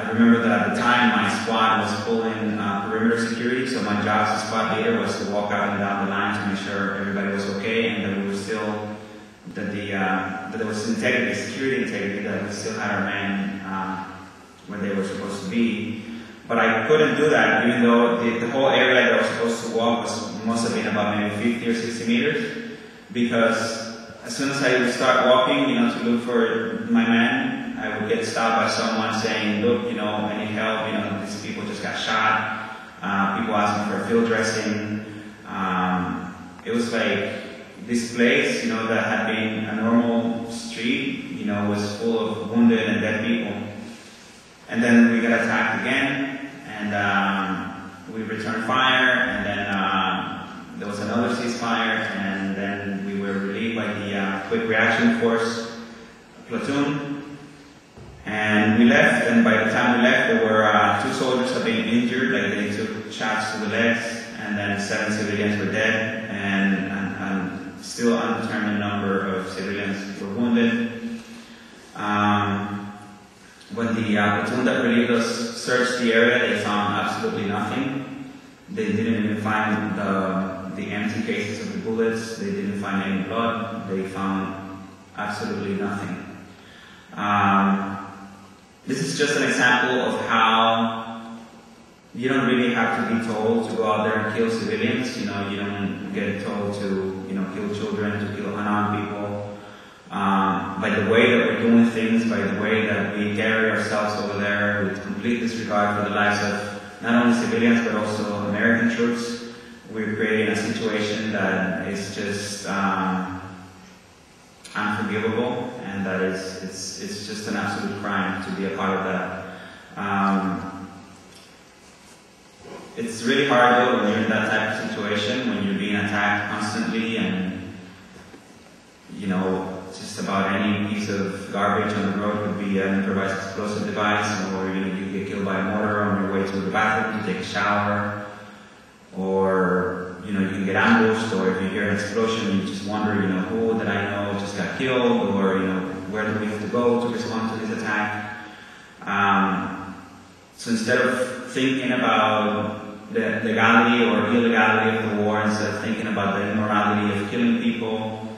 I remember that at the time my squad was full in perimeter security, so my job as a squad leader was to walk out and down the line to make sure everybody was okay and that we were still, that there was integrity, security integrity, that we still had our men where they were supposed to be. But I couldn't do that, even though the whole area that I was supposed to walk must have been about maybe 50 or 60 meters, because as soon as I would start walking, to look for my men, I would get stopped by someone saying, look, I need help, these people just got shot, people asking for a field dressing. It was like this place, that had been a normal street, was full of wounded and dead people. And then we got attacked again, and we returned fire, and then there was another ceasefire, and then we were relieved by the Quick Reaction Force platoon. And we left, and by the time we left, there were 2 soldiers that had been injured, like they took shots to the legs, and then 7 civilians were dead, and still undetermined number of civilians were wounded. When the platoon that relieved us searched the area, they found absolutely nothing. They didn't even find the empty cases of the bullets. They didn't find any blood. They found absolutely nothing. This is just an example of how you don't really have to be told to go out there and kill civilians. You don't get told to, kill children, to kill unarmed people. By the way that we're doing things, by the way that we carry ourselves over there with complete disregard for the lives of not only civilians but also American troops, we're creating a situation that is just unforgivable, and that it's just an absolute crime to be a part of that. It's really hard though when you're in that type of situation, when you're being attacked constantly, and just about any piece of garbage on the road could be an improvised explosive device, or you get killed by a mortar on your way to the bathroom to take a shower, or you can get ambushed, or if you hear an explosion, you just wonder, who that I know just got killed, or where do we have to go to respond to this attack? So instead of thinking about the legality or illegality of the war, instead of thinking about the immorality of killing people,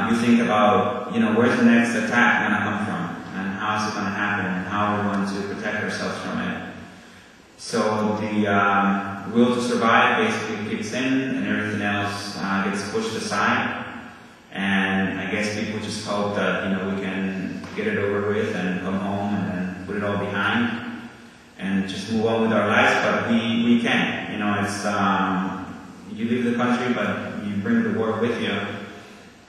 you think about, where's the next attack going to come from, and how is it going to happen, and how are we going to protect ourselves from it. So the will to survive basically kicks in, and everything else gets pushed aside. And I guess people just hope that we can get it over with and come home and then put it all behind and just move on with our lives. But we can't. It's you leave the country, but you bring the war with you.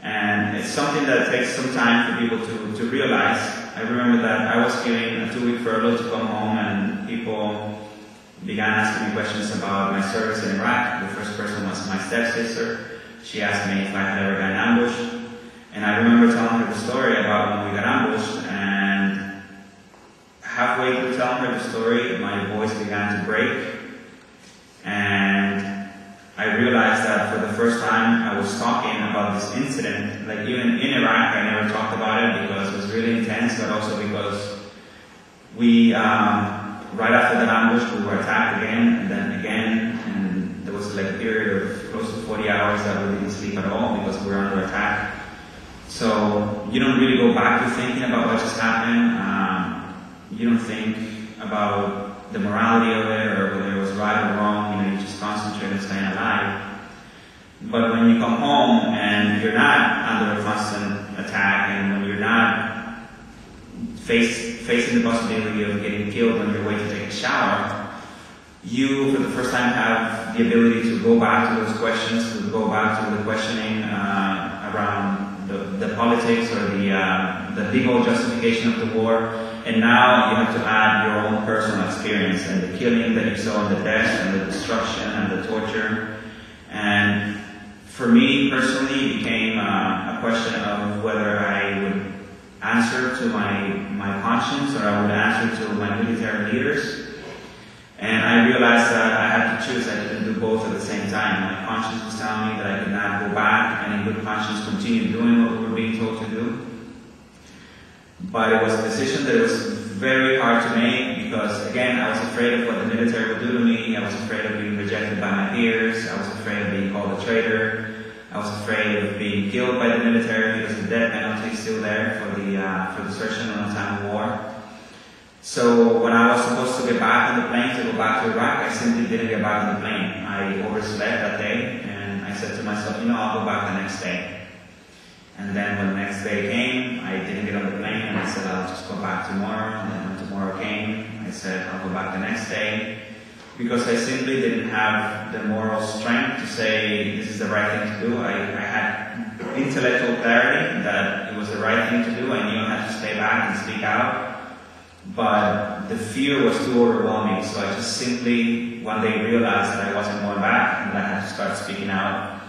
And it's something that takes some time for people to realize. I remember that I was given a 2-week furlough to come home, and people began asking me questions about my service in Iraq. The first person was my stepsister. She asked me if I had ever gotten ambushed. And I remember telling her the story about when we got ambushed, and halfway through telling her the story, my voice began to break. And I realized that for the first time I was talking about this incident. Like even in Iraq, I never talked about it because it was really intense, but also because we, right after that ambush, we were attacked again, and then again, and there was like a period of close to 40 hours that we didn't sleep at all because we were under attack. So you don't really go back to thinking about what just happened. You don't think about the morality of it or whether it was right or wrong. You just concentrate on staying alive. But when you come home and you're not under a constant attack, and when you're not facing the possibility of getting killed on your way to take a shower, you, for the first time, have the ability to go back to those questions, to go back to the questioning around the politics or the legal justification of the war. And now you have to add your own personal experience and the killing that you saw, and the death and the destruction and the torture. And for me personally, it became a question of whether I would answer to my conscience or I would answer to my military leaders. And I realized that I had to choose. I couldn't do both at the same time. My conscience was telling me that I could not go back and in good conscience continue doing what we were being told to do. But it was a decision that was very hard to make because, again, I was afraid of what the military would do to me. I was afraid of being rejected by my peers. I was afraid of being called a traitor. I was afraid of being killed by the military because the death penalty is still there for the desertion on the time of war. So when I was supposed to get back on the plane to go back to Iraq, I simply didn't get back on the plane. I overslept that day, and I said to myself, I'll go back the next day. And then when the next day came, I didn't get on the plane, and I said, I'll just go back tomorrow. And then when tomorrow came, I said, I'll go back the next day. Because I simply didn't have the moral strength to say, this is the right thing to do. I had intellectual clarity that it was the right thing to do. I knew I had to stay back and speak out. But the fear was too overwhelming, so I just simply one day realized that I wasn't going back and I had to start speaking out.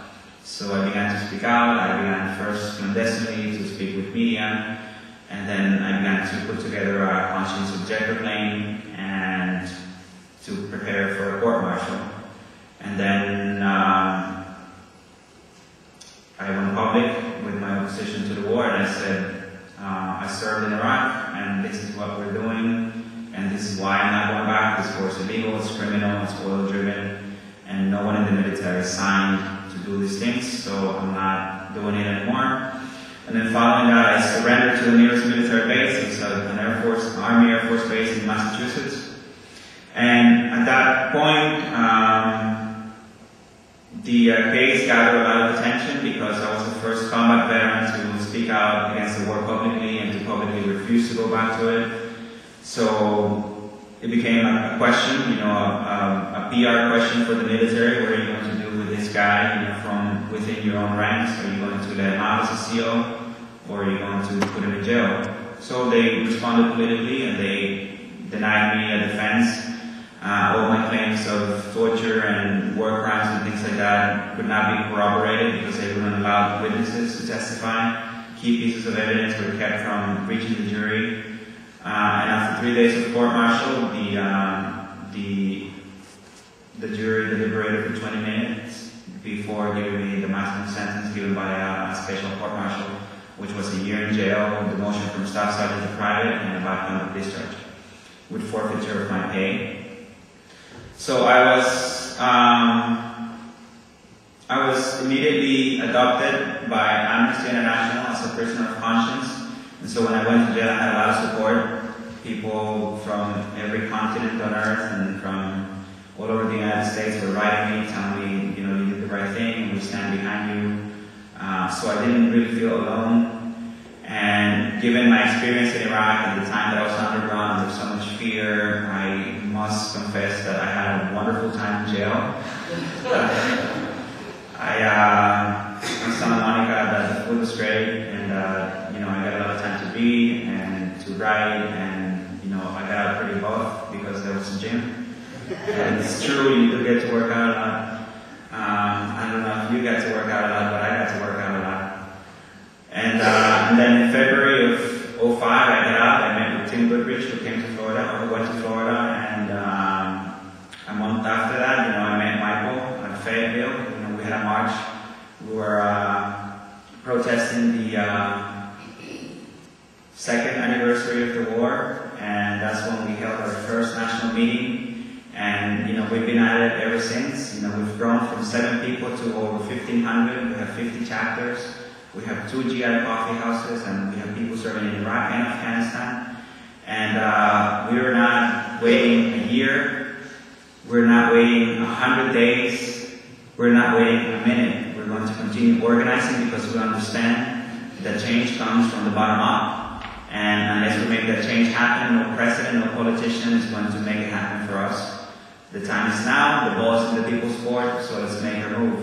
So I began to speak out. I began first clandestinely to speak with media, and then I began to put together a conscience objector claim and to prepare for a court-martial. And then I went public with my opposition to the war, and I said, I served in Iraq, and this is what we're doing, and this is why I'm not going back. This war is illegal, it's criminal, it's oil-driven, and no one in the military signed to do these things, so I'm not doing it anymore. And then following that, I surrendered to the nearest military base. It's an Army Air Force base in Massachusetts. And at that point, the case gathered a lot of attention because I was the first combat veteran to speak out against the war publicly and to publicly refuse to go back to it. So it became a question, a PR question for the military. What are you going to do with this guy, from within your own ranks? Are you going to let him out as a CO, or are you going to put him in jail? So they responded politically, and they denied me a defense. All my claims of torture and war crimes and things like that could not be corroborated because they wouldn't allow witnesses to testify. Key pieces of evidence were kept from reaching the jury. And after 3 days of court-martial, the jury deliberated for 20 minutes before giving me the maximum sentence given by a special court-martial, which was a year in jail, demotion from staff sergeant to private, and a lifetime of discharge, with forfeiture of my pay. So I was immediately adopted by Amnesty International as a prisoner of conscience. And so when I went to jail, I had a lot of support. People from every continent on earth and from all over the United States were writing me, telling me, you did the right thing, and we stand behind you. So I didn't really feel alone. And given my experience in Iraq and the time that I was underground, there was so much fear, I must confess that I had a wonderful time in jail. I Santa Monica, the food was great, and I got a lot of time to read and to write, and I got out pretty buff because there was a gym. And it's true, you do get to work out a lot. I don't know if you got to work out a lot, but I got to work out a lot. And then in February of 2005, I got out. I met with Tim Goodrich, who came to Florida, or who went to Florida, and a month after that, I met Michael at Fayetteville. We had a march. We were protesting the second anniversary of the war, and that's when we held our first national meeting. And we've been at it ever since. We've grown from 7 people to over 1,500. We have 50 chapters. We have 2 GI coffee houses, and we have people serving in Iraq and Afghanistan. And we're not waiting a year. We're not waiting 100 days. We're not waiting a minute. We're going to continue organizing because we understand that change comes from the bottom up. And unless we make that change happen, no president, no politician is going to make it happen for us. The time is now, the ball is in the people's court, so let's make a move.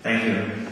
Thank you.